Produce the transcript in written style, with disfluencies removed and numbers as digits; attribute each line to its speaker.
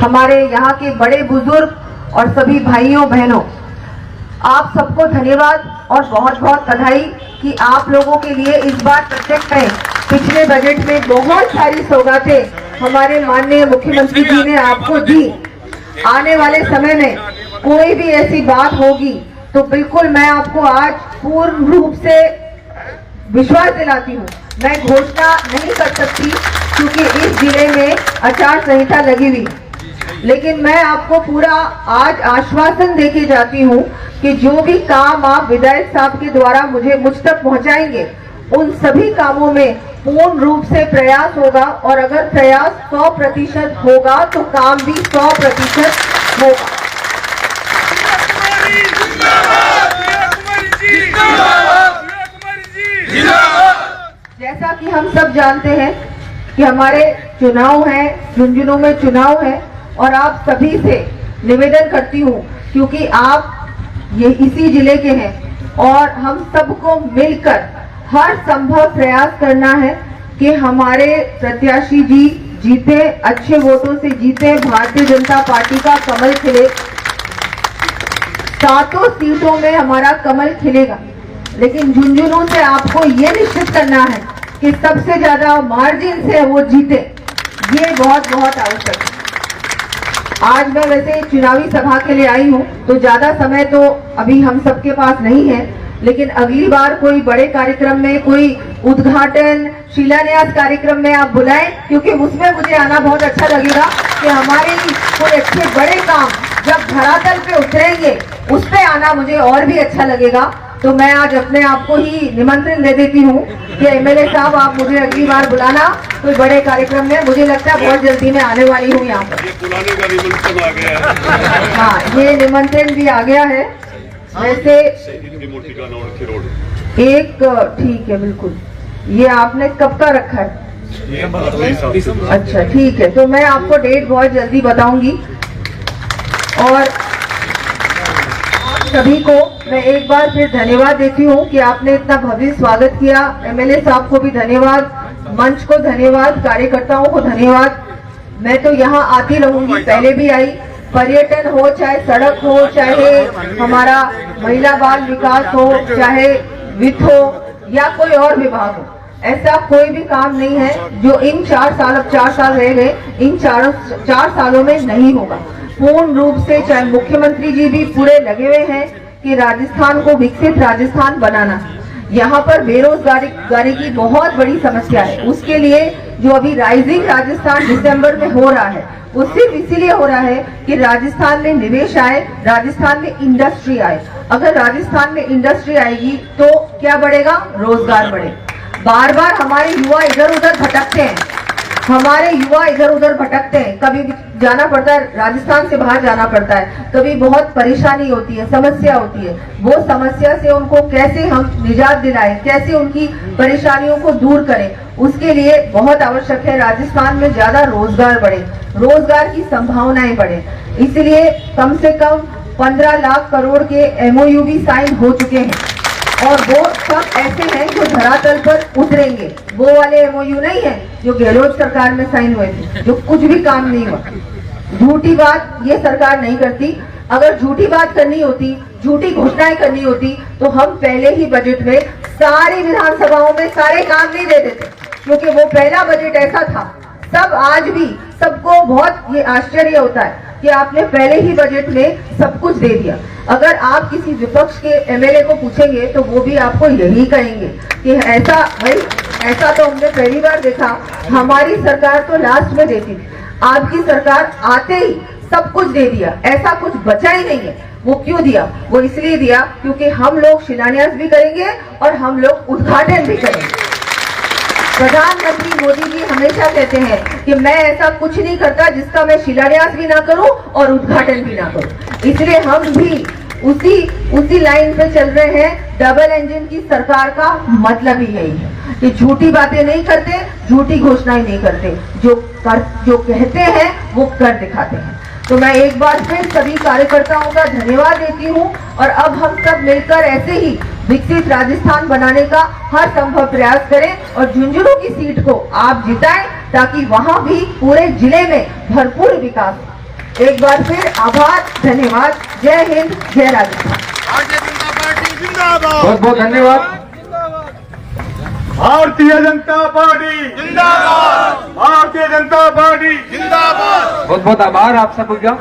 Speaker 1: हमारे यहाँ के बड़े बुजुर्ग और सभी भाइयों बहनों, आप सबको धन्यवाद और बहुत बहुत बधाई कि आप लोगों के लिए इस बार प्रोजेक्ट में पिछले बजट में बहुत सारी सौगातें हमारे माननीय मुख्यमंत्री जी ने आपको दी। आने वाले समय में कोई भी ऐसी बात होगी तो बिल्कुल मैं आपको आज पूर्ण रूप से विश्वास दिलाती हूँ। मैं घोषणा नहीं कर सकती क्योंकि इस जिले में आचार संहिता लगी हुई, लेकिन मैं आपको पूरा आज आश्वासन देके जाती हूँ कि जो भी काम आप विधायक साहब के द्वारा मुझ तक पहुँचाएंगे, उन सभी कामों में पूर्ण रूप से प्रयास होगा और अगर प्रयास 100% होगा तो काम भी 100% होगा। जैसा कि हम सब जानते हैं कि हमारे चुनाव है, झुंझुनू में चुनाव है और आप सभी से निवेदन करती हूँ क्योंकि आप ये इसी जिले के हैं और हम सबको मिलकर हर संभव प्रयास करना है कि हमारे प्रत्याशी जी जीते, अच्छे वोटों से जीते, भारतीय जनता पार्टी का कमल खिले। 7 सीटों में हमारा कमल खिलेगा, लेकिन झुंझुनू से आपको ये निश्चित करना है कि सबसे ज्यादा मार्जिन से वो जीते। ये बहुत बहुत आवश्यक है। आज मैं वैसे चुनावी सभा के लिए आई हूँ तो ज्यादा समय तो अभी हम सबके पास नहीं है, लेकिन अगली बार कोई बड़े कार्यक्रम में, कोई उद्घाटन शिलान्यास कार्यक्रम में आप बुलाएं, क्योंकि उसमें मुझे आना बहुत अच्छा लगेगा कि हमारे कोई अच्छे बड़े काम जब धरातल पे उतरेंगे उस पे आना मुझे और भी अच्छा लगेगा। तो मैं आज अपने आप को ही निमंत्रण दे देती हूँ कि एमएलए साहब आप मुझे अगली बार बुलाना कोई बड़े कार्यक्रम में। मुझे लगता है बहुत जल्दी मैं आने वाली हूँ यहाँ पर।
Speaker 2: बुलाने का निमंत्रण आ गया है।
Speaker 1: हाँ, ये निमंत्रण भी आ गया है। वैसे एक ठीक है, बिल्कुल। ये आपने कब का रखा है? अच्छा, ठीक है। तो मैं आपको डेट बहुत जल्दी बताऊंगी और सभी को मैं एक बार फिर धन्यवाद देती हूँ कि आपने इतना भव्य स्वागत किया। एमएलए साहब को भी धन्यवाद, मंच को धन्यवाद, कार्यकर्ताओं को धन्यवाद। मैं तो यहाँ आती रहूंगी, पहले भी आई। पर्यटन हो, चाहे सड़क हो, चाहे हमारा महिला बाल विकास हो, चाहे वित्त हो या कोई और विभाग हो, ऐसा कोई भी काम नहीं है जो इन 4 साल, अब 4 साल रह गए, इन 4 सालों में नहीं होगा। पूर्ण रूप से चाहे मुख्यमंत्री जी भी पूरे लगे हुए हैं कि राजस्थान को विकसित राजस्थान बनाना। यहाँ पर बेरोजगारी की बहुत बड़ी समस्या है। उसके लिए जो अभी राइजिंग राजस्थान दिसंबर में हो रहा है, वो सिर्फ इसीलिए हो रहा है कि राजस्थान में निवेश आए, राजस्थान में इंडस्ट्री आए। अगर राजस्थान में इंडस्ट्री आएगी तो क्या बढ़ेगा? रोजगार बढ़े। बार बार हमारे युवा इधर उधर भटकते हैं, कभी जाना पड़ता है, राजस्थान से बाहर जाना पड़ता है, कभी बहुत परेशानी होती है, समस्या होती है। वो समस्या से उनको कैसे हम निजात दिलाएं, कैसे उनकी परेशानियों को दूर करें, उसके लिए बहुत आवश्यक है राजस्थान में ज्यादा रोजगार बढ़े, रोजगार की संभावनाएं बढ़े। इसलिए कम से कम 15 लाख करोड़ के MOU भी साइन हो चुके हैं और वो सब ऐसे हैं जो धरातल पर उतरेंगे। वो वाले MOU नहीं है जो गहलोत सरकार में साइन हुए थे, जो कुछ भी काम नहीं हुआ। झूठी बात ये सरकार नहीं करती। अगर झूठी बात करनी होती, झूठी घोषणाएं करनी होती तो हम पहले ही बजट में सारी विधानसभाओं में सारे काम नहीं दे देते, क्योंकि वो पहला बजट ऐसा था। सब आज भी सबको बहुत ये आश्चर्य होता है कि आपने पहले ही बजट में सब कुछ दे दिया। अगर आप किसी विपक्ष के MLA को पूछेंगे तो वो भी आपको यही कहेंगे कि ऐसा, भाई ऐसा तो हमने पहली बार देखा, हमारी सरकार तो लास्ट में देती थी, आपकी सरकार आते ही सब कुछ दे दिया, ऐसा कुछ बचा ही नहीं है। वो क्यों दिया? वो इसलिए दिया क्योंकि हम लोग शिलान्यास भी करेंगे और हम लोग उद्घाटन भी करेंगे। प्रधानमंत्री मोदी जी हमेशा कहते हैं कि मैं ऐसा कुछ नहीं करता जिसका मैं शिलान्यास भी ना करूं और उद्घाटन भी ना करूं। इसलिए हम भी उसी लाइन पे चल रहे हैं। डबल इंजन की सरकार का मतलब ही यही है कि झूठी बातें नहीं करते, झूठी घोषणाएं नहीं करते, जो कहते हैं वो कर दिखाते हैं। तो मैं एक बार फिर सभी कार्यकर्ताओं का धन्यवाद देती हूं और अब हम सब मिलकर ऐसे ही विकसित राजस्थान बनाने का हर संभव प्रयास करें और झुंझुनू की सीट को आप जिताएं ताकि वहां भी पूरे जिले में भरपूर विकास हो। एक बार फिर आभार, धन्यवाद। जय हिंद, जय राजस्थान।
Speaker 3: भारतीय जनता पार्टी जिंदाबाद।
Speaker 4: बहुत बहुत धन्यवाद।
Speaker 5: भारतीय जनता पार्टी
Speaker 3: जिंदाबाद।
Speaker 5: भारतीय जनता पार्टी
Speaker 3: जिंदाबाद।
Speaker 4: बहुत बहुत आभार आप सबका।